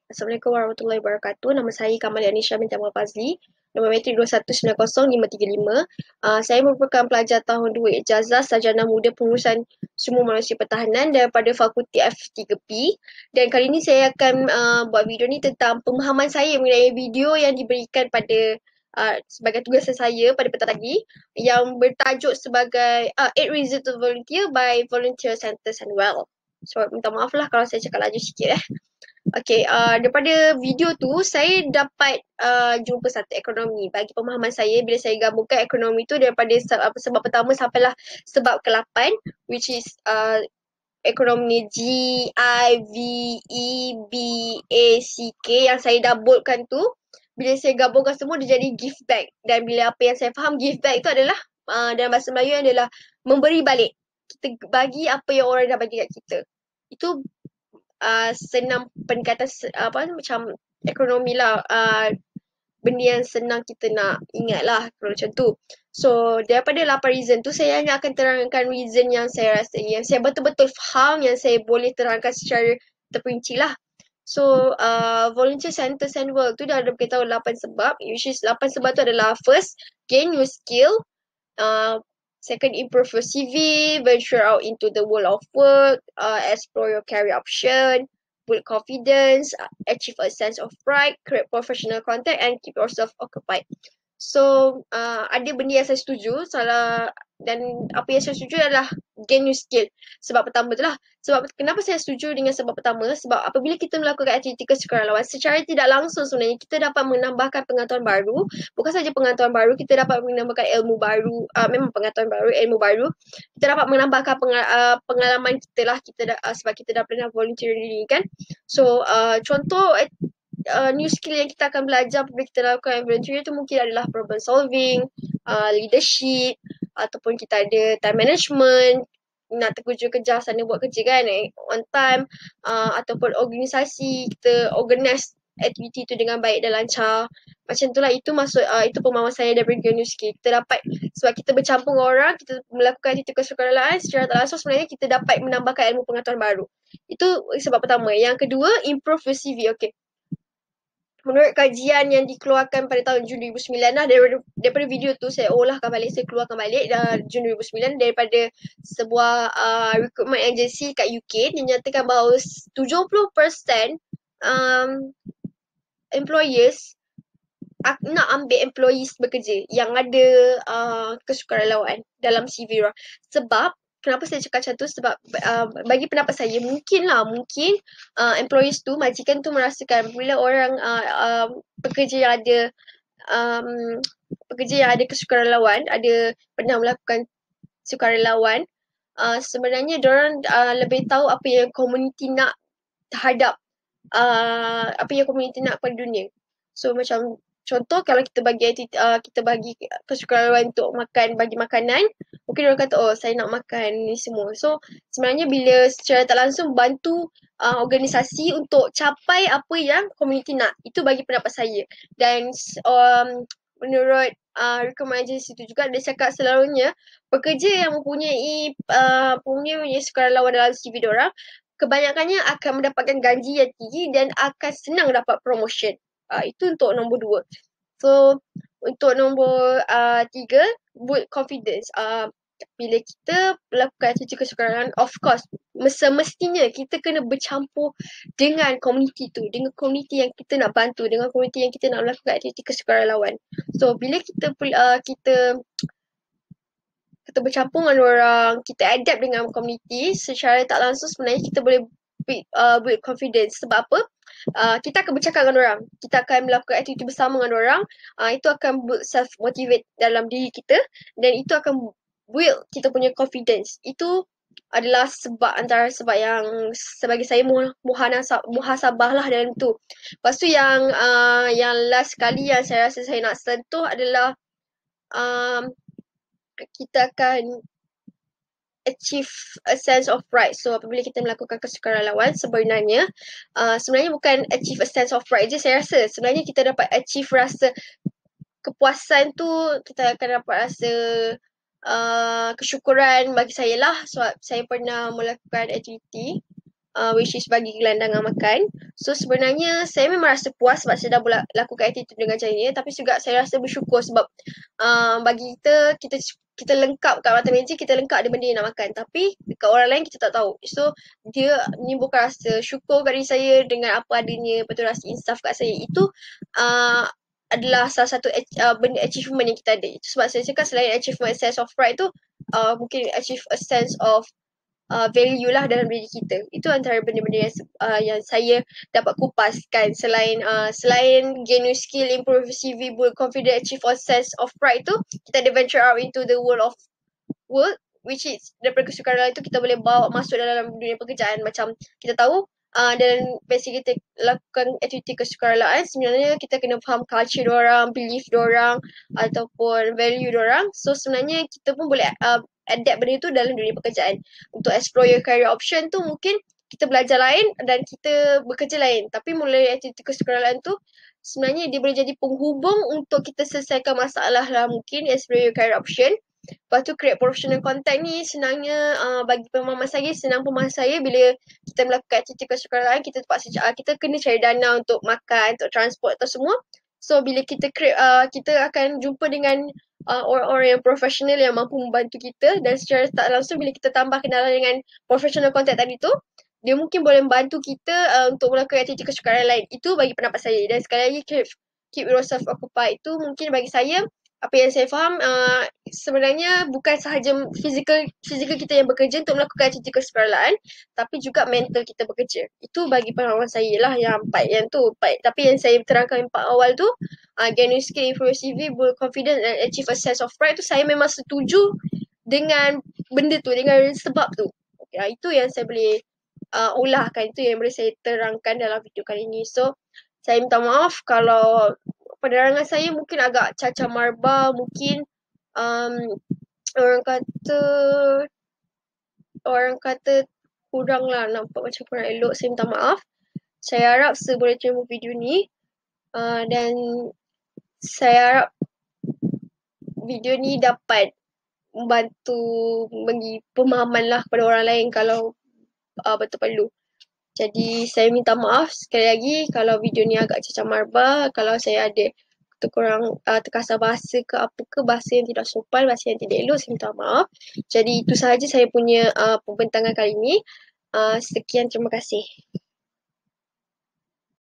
Assalamualaikum warahmatullahi wabarakatuh. Nama saya Kamalia Nisha binti Amal Fazli. Nombor metrik 2190555. Saya merupakan pelajar tahun 2 Ijazah Sarjana Muda Pengurusan Sumber Manusia Pertahanan daripada Fakulti F3P. Dan kali ini saya akan buat video ni tentang pemahaman saya mengenai video yang diberikan pada sebagai tugas saya pada petang tadi yang bertajuk sebagai 8 Reasons to Volunteer by Volunteer Center Sandwell. So, minta maaf lah kalau saya cakap laju sikit . Okay, daripada video tu saya dapat jumpa satu ekonomi bagi pemahaman saya bila saya gabungkan ekonomi tu daripada sebab pertama sampailah sebab ke-8 which is ekonomi GIVEBACK yang saya doublekan tu. Bila saya gabungkan semua dia jadi give back, dan bila apa yang saya faham give back tu adalah dalam bahasa Melayu adalah memberi balik. Kita bagi apa yang orang dah bagi kat kita. Itu senang pendekatan macam ekonomi lah, benda yang senang kita nak ingat lah kalau macam tu. So daripada 8 reason tu saya hanya akan terangkan reason yang saya rasa yang saya betul-betul faham, yang saya boleh terangkan secara terperinci lah. So volunteer center Sandwell tu dah ada beritahu 8 sebab, which is 8 sebab tu adalah first, gain new skill, second, improve your CV, venture out into the world of work, explore your career option, build confidence, achieve a sense of pride, create professional contact and keep yourself occupied. So, ada benda yang saya setuju, dan apa yang saya setuju adalah gain new skill. Sebab pertama tu lah. Sebab kenapa saya setuju dengan sebab pertama? Sebab apabila kita melakukan aktiviti kesukarelawan, secara tidak langsung sebenarnya kita dapat menambahkan pengetahuan baru. Bukan saja pengetahuan baru, kita dapat menambahkan ilmu baru. Memang pengetahuan baru, ilmu baru. Kita dapat menambahkan pengalaman kita lah. Sebab kita dah pernah volunteer diri kan. So, contoh new skill yang kita akan belajar apabila kita lakukan volunteer tu mungkin adalah problem solving, leadership, ataupun kita ada time management, nak terkejar sana buat kerja kan on time, ataupun organisasi, kita organize aktiviti tu dengan baik dan lancar. Macam tu lah, itu pemahaman saya daripada new skill. Kita dapat, sebab kita bercampur dengan orang, kita melakukan aktiviti kesukarelawan secara tak langsung, sebenarnya kita dapat menambahkan ilmu pengetahuan baru. Itu sebab pertama. Yang kedua, improve your CV. Okay. Menurut kajian yang dikeluarkan pada tahun Jun 2009 lah, daripada video tu saya keluarkan balik Jun 2009 daripada sebuah recruitment agency kat UK, dinyatakan bahawa 70% employers nak ambil employees bekerja yang ada kesukarelawan dalam CV orang. Sebab kenapa saya cakap macam tu? Sebab bagi pendapat saya mungkin employees tu, majikan tu merasakan bila orang pekerja yang ada kesukarelawan, ada pernah melakukan sukarelawan, sebenarnya diorang lebih tahu apa yang komuniti nak terhadap apa yang komuniti nak pada dunia. So macam contoh, kalau kita bagi kesukarelawan untuk bagi makanan, mungkin orang kata, oh saya nak makan ni semua. So sebenarnya bila secara tak langsung bantu organisasi untuk capai apa yang komuniti nak. Itu bagi pendapat saya. Dan menurut recruitment agency itu juga, dia cakap selalunya pekerja yang mempunyai sukarelawan dalam CV diorang, kebanyakannya akan mendapatkan gaji yang tinggi dan akan senang dapat promotion. Itu untuk nombor 2. So, untuk nombor 3, build confidence. Bila kita melakukan aktiviti kesukarelawan, of course, semestinya kita kena bercampur dengan komuniti tu, dengan komuniti yang kita nak bantu, dengan komuniti yang kita nak melakukan aktiviti kesukarelawan. So, bila kita bercampur dengan orang, kita adapt dengan komuniti, secara tak langsung sebenarnya kita boleh build confidence. Sebab apa? Kita akan bercakap dengan orang, kita akan melakukan aktiviti bersama dengan orang, itu akan build self-motivate dalam diri kita, dan itu akan build kita punya confidence. Itu adalah antara sebab yang sebagai saya muhasabah lah dalam tu. Lepas tu yang last kali yang saya rasa saya nak sentuh adalah kita akan achieve a sense of pride. So apabila kita melakukan kesukarelawan, sebenarnya bukan achieve a sense of pride je saya rasa. Sebenarnya kita dapat achieve rasa kepuasan tu, kita akan dapat rasa kesyukuran bagi saya lah, sebab saya pernah melakukan aktiviti which is bagi gelandangan makan. So sebenarnya saya memang rasa puas sebab saya dah lakukan attitude dengan cara ni, tapi juga saya rasa bersyukur sebab bagi kita lengkap kat mata meja, kita lengkap ada benda yang nak makan, tapi dekat orang lain kita tak tahu. So dia menimbulkan rasa syukur kat diri saya dengan apa adanya, betul rasa insaf kat saya. Itu adalah salah satu benda achievement yang kita ada. Itu sebab saya cakap selain achievement sense of pride tu, mungkin achieve a sense of value lah dalam diri kita. Itu antara benda-benda yang saya dapat kupaskan. Selain gain new skill, improve CV, build confidence, achieve a sense of pride tu, kita ada venture out into the world, which is daripada kesukaran itu kita boleh bawa masuk dalam dunia pekerjaan. Macam kita tahu dan basic kita lakukan aktiviti kesukaraan, sebenarnya kita kena faham culture diorang, belief diorang ataupun value diorang. So sebenarnya kita pun boleh adapt benda tu dalam dunia pekerjaan. Untuk explore your career option tu mungkin kita belajar lain dan kita bekerja lain. Tapi mulai aktiviti kesukaraan tu sebenarnya dia boleh jadi penghubung untuk kita selesaikan masalah lah, mungkin explore your career option. Lepas tu create professional content ni senangnya bagi pemahaman saya, senang pemahaman saya bila kita melakukan aktiviti kesukaraan, kita terpaksa kita kena cari dana untuk makan, untuk transport atau semua. So bila kita create, kita akan jumpa dengan orang-orang yang profesional yang mampu membantu kita, dan secara tak langsung bila kita tambah kenalan dengan professional content tadi tu, dia mungkin boleh membantu kita untuk melakukan aktiviti kesukaraan lain. Itu bagi pendapat saya. Dan sekali lagi keep yourself occupied itu mungkin bagi saya, apa yang saya faham sebenarnya bukan sahaja fizikal kita yang bekerja untuk melakukan aktiviti kesukaraan, tapi juga mental kita bekerja. Itu bagi pengalaman saya lah yang tu. Tapi yang saya terangkan empat awal tu, gain new skill, improve CV, build confidence and achieve a sense of pride tu, saya memang setuju dengan benda tu, dengan sebab tu. Okay, itu yang saya boleh ulahkan, itu yang boleh saya terangkan dalam video kali ini. So saya minta maaf kalau penerangan saya mungkin agak cacah marba, mungkin orang kata kurang lah, nampak macam kurang elok. Saya minta maaf. Saya harap boleh terima video ni dan saya harap video ni dapat membantu bagi pemahaman lah kepada orang lain kalau betul perlu. Jadi saya minta maaf sekali lagi kalau video ni agak cacah marba, kalau saya ada kurang terkasar bahasa ke apa ke, bahasa yang tidak sopan, bahasa yang tidak elok, saya minta maaf. Jadi itu sahaja saya punya pembentangan kali ini. Sekian, terima kasih.